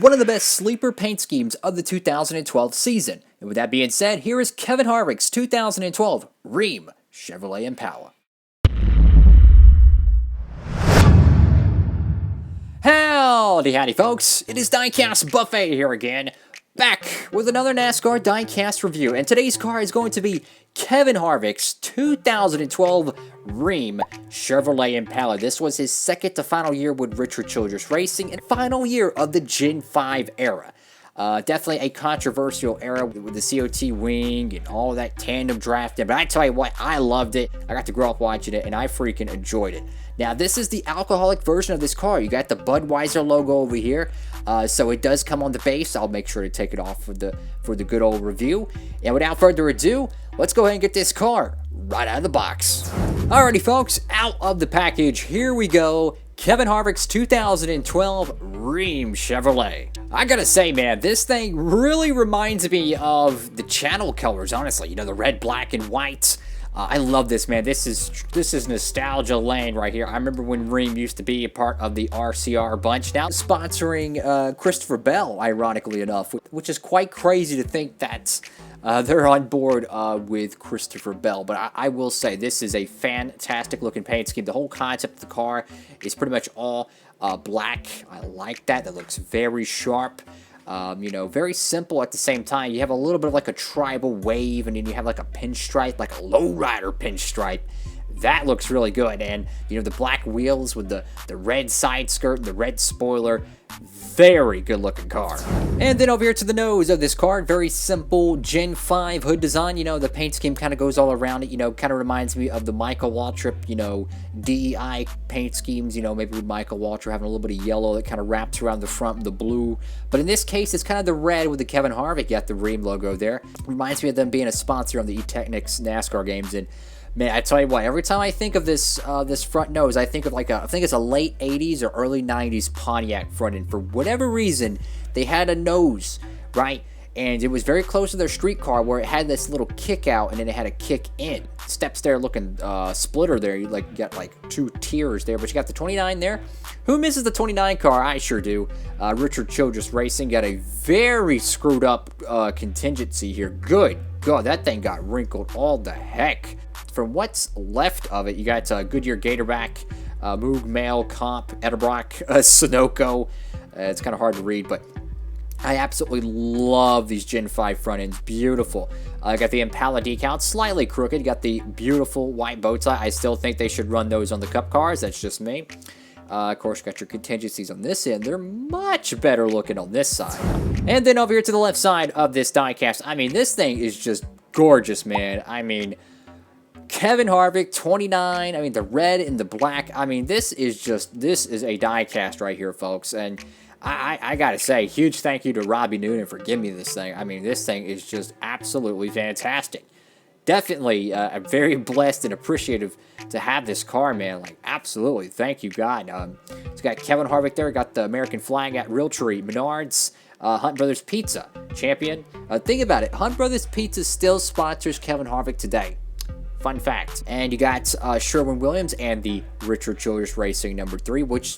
one of the best sleeper paint schemes of the 2012 season. And with that being said, here is Kevin Harvick's 2012 RHEEM Chevrolet Impala. Howdy folks, it is Diecastbuffet here again, back with another NASCAR Diecast review, and today's car is going to be Kevin Harvick's 2012 RHEEM Chevrolet Impala. This was his second to final year with Richard Childress Racing and final year of the Gen 5 era. Definitely a controversial era with the COT wing and all that tandem drafting, but I tell you what, I loved it. I got to grow up watching it and I freaking enjoyed it. Now, this is the alcoholic version of this car. You got the Budweiser logo over here, so it does come on the base. I'll make sure to take it off for the good old review. And without further ado, let's go ahead and get this car right out of the box. Alrighty, folks, out of the package, here we go. Kevin Harvick's 2012 RHEEM Chevrolet. I gotta say, man, this thing really reminds me of the channel colors, honestly. You know, the red, black, and white. I love this, man. This is nostalgia lane right here. I remember when RHEEM used to be a part of the RCR bunch. Now sponsoring Christopher Bell, ironically enough, which is quite crazy to think that they're on board with Christopher Bell. But I will say, this is a fantastic looking paint scheme. The whole concept of the car is pretty much all black. I like that. That looks very sharp. You know, very simple at the same time. You have a little bit of like a tribal wave, and then you have like a pinstripe, like a lowrider pinstripe. That looks really good. And, you know, the black wheels with the red side skirt, the red spoiler. Very good looking car. And then over here to the nose of this car, very simple Gen 5 hood design. You know, the paint scheme kind of goes all around it. You know, kind of reminds me of the Michael Waltrip, you know, DEI paint schemes. You know, maybe with Michael Waltrip having a little bit of yellow that kind of wraps around the front with the blue. But in this case, it's kind of the red with the Kevin Harvick. You got the RHEEM logo there. Reminds me of them being a sponsor on the E-Technics NASCAR games. And man, I tell you what, every time I think of this this front nose, I think of like I think it's a late 80s or early 90s Pontiac front end. For whatever reason, they had a nose, right? And it was very close to their street car where it had this little kick out and then it had a kick in. Steps there looking splitter there. You like got like two tiers there, but you got the 29 there. Who misses the 29 car? I sure do. Richard Childress Racing got a very screwed up contingency here. Good God, that thing got wrinkled all the heck. From what's left of it, you got Goodyear Gatorback, Moog, Mail, Comp, Edelbrock, Sunoco. It's kind of hard to read, but I absolutely love these Gen 5 front ends. Beautiful. I got the Impala decal, slightly crooked. You got the beautiful white bow tie. I still think they should run those on the Cup cars. That's just me. Of course, you got your contingencies on this end. They're much better looking on this side. And then over here to the left side of this diecast, I mean, this thing is just gorgeous, man. I mean, Kevin Harvick, 29. I mean, the red and the black. I mean, this is a diecast right here, folks. And I gotta say, huge thank you to Robbie Noonan for giving me this thing. I mean, this thing is just absolutely fantastic. Definitely, I'm very blessed and appreciative to have this car, man. Like, absolutely, thank you, God. It's got Kevin Harvick there. Got the American flag at Realtree, Menards, Hunt Brothers Pizza, champion. Think about it, Hunt Brothers Pizza still sponsors Kevin Harvick today. Fun fact. And you got Sherwin-Williams and the Richard Childress Racing number 3, which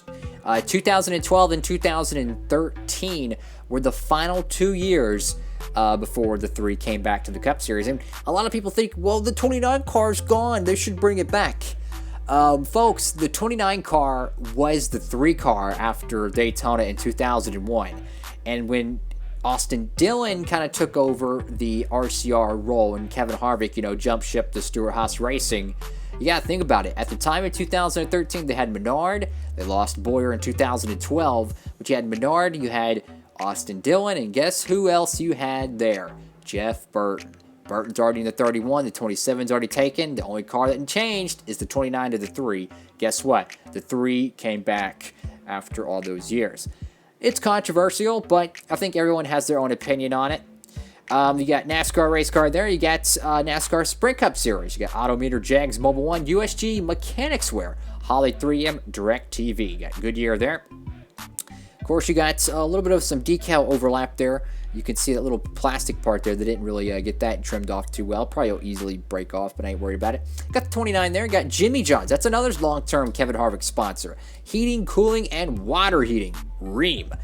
2012 and 2013 were the final 2 years before the 3 came back to the Cup Series. And a lot of people think, well, the 29 car's gone. They should bring it back. Folks, the 29 car was the 3 car after Daytona in 2001. And when Austin Dillon kind of took over the RCR role and Kevin Harvick, you know, jumped ship to Stewart-Haas Racing. You got to think about it. At the time of 2013, they had Menard. They lost Boyer in 2012. But you had Menard, you had Austin Dillon, and guess who else you had there? Jeff Burton. Burton's already in the 31. The 27's already taken. The only car that changed is the 29 to the 3. Guess what? The 3 came back after all those years. It's controversial, but I think everyone has their own opinion on it. You got NASCAR race car there. You got NASCAR Sprint Cup Series. You got Autometer, Jags, Mobile One, USG, Mechanics Wear, Holly 3M, Direct TV. You got Goodyear there. Of course, you got a little bit of some decal overlap there. You can see that little plastic part there. They didn't really get that trimmed off too well. Probably will easily break off, but I ain't worried about it. Got the 29 there. Got Jimmy John's. That's another long-term Kevin Harvick sponsor. Heating, cooling, and water heating. RHEEM.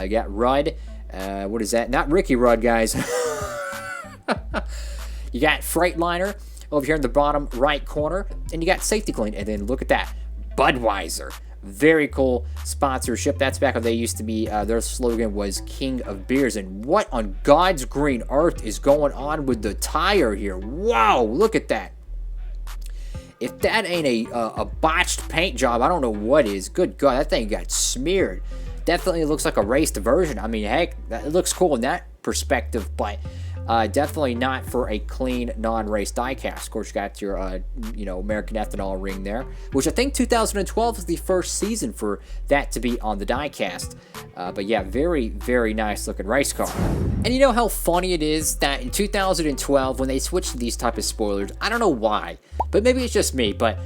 You got Rudd. What is that? Not Ricky Rudd, guys. You got Freightliner over here in the bottom right corner. And you got Safety Clean. And then look at that. Budweiser. Very cool sponsorship. That's back when they used to be, their slogan was King of Beers. And what on God's green earth is going on with the tire here? Wow, look at that. If that ain't a botched paint job, I don't know what is. Good God, that thing got smeared. Definitely looks like a raced version. I mean, heck, it looks cool in that perspective, but definitely not for a clean, non-race diecast. Of course, you got your, American Ethanol ring there, which I think 2012 is the first season for that to be on the diecast. But yeah, very, very nice looking race car. And you know how funny it is that in 2012, when they switched to these type of spoilers, I don't know why, but maybe it's just me, but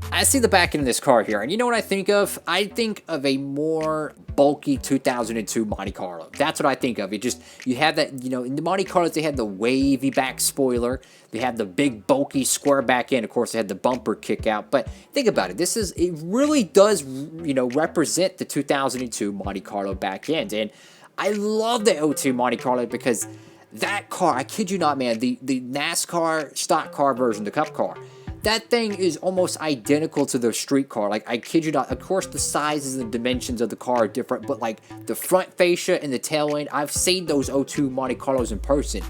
I see the back end of this car here, and you know what I think of? I think of a more bulky 2002 Monte Carlo. That's what I think of. You have that, in the Monte Carlos, they had the wavy back spoiler. They had the big, bulky, square back end. Of course, they had the bumper kick out. But think about it. It really does, represent the 2002 Monte Carlo back end. And I love the 02 Monte Carlo because that car, I kid you not, man, the NASCAR stock car version, the Cup car, that thing is almost identical to the street car. Like, I kid you not. Of course, the sizes and dimensions of the car are different, but like the front fascia and the tail end, I've seen those 02 Monte Carlos in person.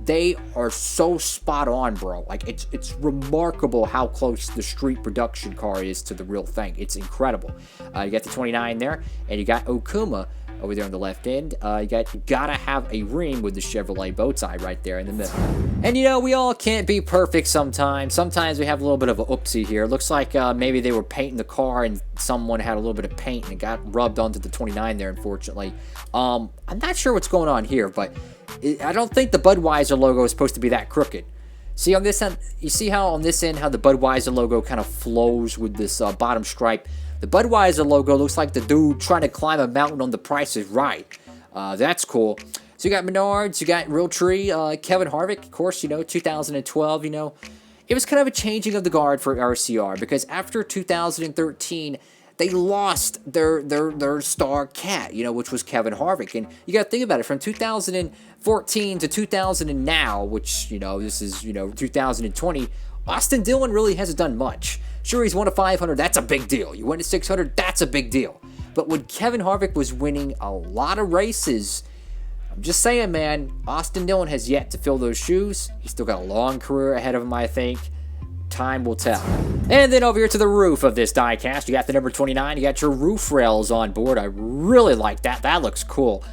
They are so spot on, bro. Like, it's remarkable how close the street production car is to the real thing. It's incredible. You got the 29 there, and you got Okuma over there on the left end. You gotta have a RHEEM with the Chevrolet bow tie right there in the middle. And we all can't be perfect sometimes. Sometimes we have a little bit of a oopsie here. Looks like maybe they were painting the car and someone had a little bit of paint and it got rubbed onto the 29 there, unfortunately. I'm not sure what's going on here, but I don't think the Budweiser logo is supposed to be that crooked. See on this end, you see how on this end, how the Budweiser logo kind of flows with this bottom stripe? The Budweiser logo looks like the dude trying to climb a mountain on The Price is Right. That's cool. So you got Menards, you got Realtree, Kevin Harvick, of course, 2012, it was kind of a changing of the guard for RCR because after 2013, they lost their star cat, which was Kevin Harvick. And you got to think about it, from 2014 to 2000 and now, which, this is, 2020, Austin Dillon really hasn't done much. Sure, he's won a 500, that's a big deal. You win a 600, that's a big deal. But when Kevin Harvick was winning a lot of races, I'm just saying, man, Austin Dillon has yet to fill those shoes. He's still got a long career ahead of him, I think. Time will tell. And then over here to the roof of this diecast, you got the number 29. You got your roof rails on board. I really like that. That looks cool.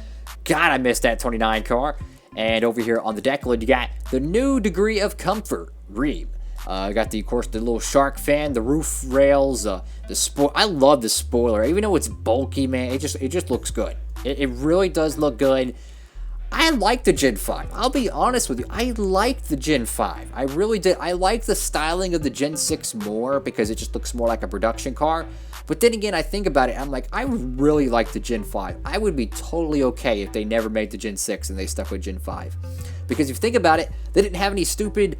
God, I missed that 29 car. And over here on the deck lid, you got the new degree of comfort, RHEEM. Got of course, the little shark fan, the roof rails, I love the spoiler. Even though it's bulky, man, it just looks good. It really does look good. I like the Gen 5. I'll be honest with you. I like the Gen 5. I really did. I like the styling of the Gen 6 more because it just looks more like a production car. But then again, I think about it, I'm like, I really like the Gen 5. I would be totally okay if they never made the Gen 6 and they stuck with Gen 5. Because if you think about it, they didn't have any stupid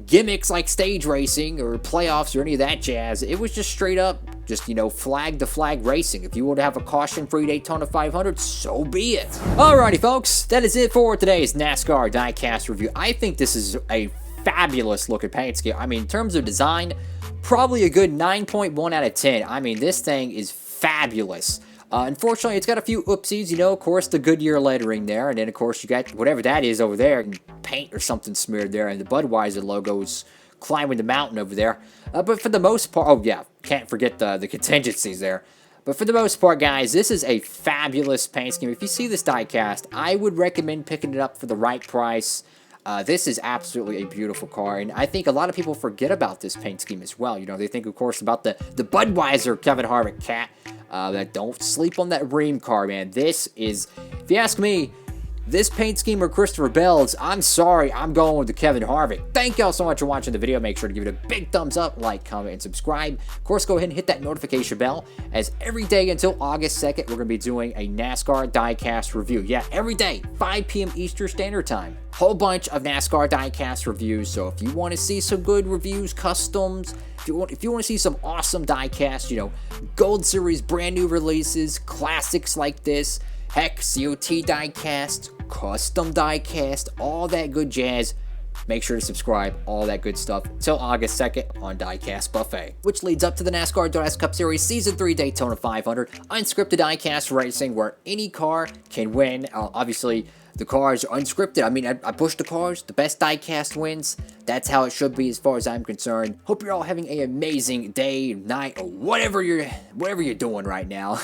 gimmicks like stage racing or playoffs or any of that jazz. It was just straight up, flag to flag racing. If you want to have a caution-free Daytona 500, so be it. Alrighty, folks, that is it for today's NASCAR Diecast review. I think this is a fabulous looking paint scheme. I mean, in terms of design, probably a good 9.1 out of 10. I mean, this thing is fabulous. Unfortunately, it's got a few oopsies, of course, the Goodyear lettering there, and then, of course, you got whatever that is over there, paint or something smeared there, and the Budweiser logo's climbing the mountain over there. But for the most part, oh yeah, can't forget the contingencies there. But for the most part, guys, this is a fabulous paint scheme. If you see this diecast, I would recommend picking it up for the right price. This is absolutely a beautiful car, and I think a lot of people forget about this paint scheme as well. They think, of course, about the Budweiser Kevin Harvick cat. That don't sleep on that RHEEM car, man. This is, if you ask me, this paint scheme or Christopher Bell's, I'm sorry, I'm going with the Kevin Harvick. Thank y'all so much for watching the video. Make sure to give it a big thumbs up, like, comment, and subscribe. Of course, go ahead and hit that notification bell, as every day until August 2nd, we're going to be doing a NASCAR Diecast review. Yeah, every day, 5 p.m. Eastern Standard Time. Whole bunch of NASCAR Diecast reviews, so if you want to see some good reviews, customs, if you want to see some awesome diecast, Gold Series brand new releases, classics like this, heck, COT diecast, custom diecast, all that good jazz. Make sure to subscribe, all that good stuff, till August 2nd on Diecast Buffet, which leads up to the NASCAR DURALAST Cup Series Season 3 Daytona 500 unscripted diecast racing where any car can win. Obviously, the cars are unscripted. I mean, I push the cars, the best diecast wins. That's how it should be as far as I'm concerned. Hope you're all having an amazing day, night, or whatever you're doing right now.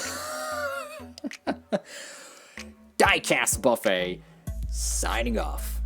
Diecast Buffet, signing off.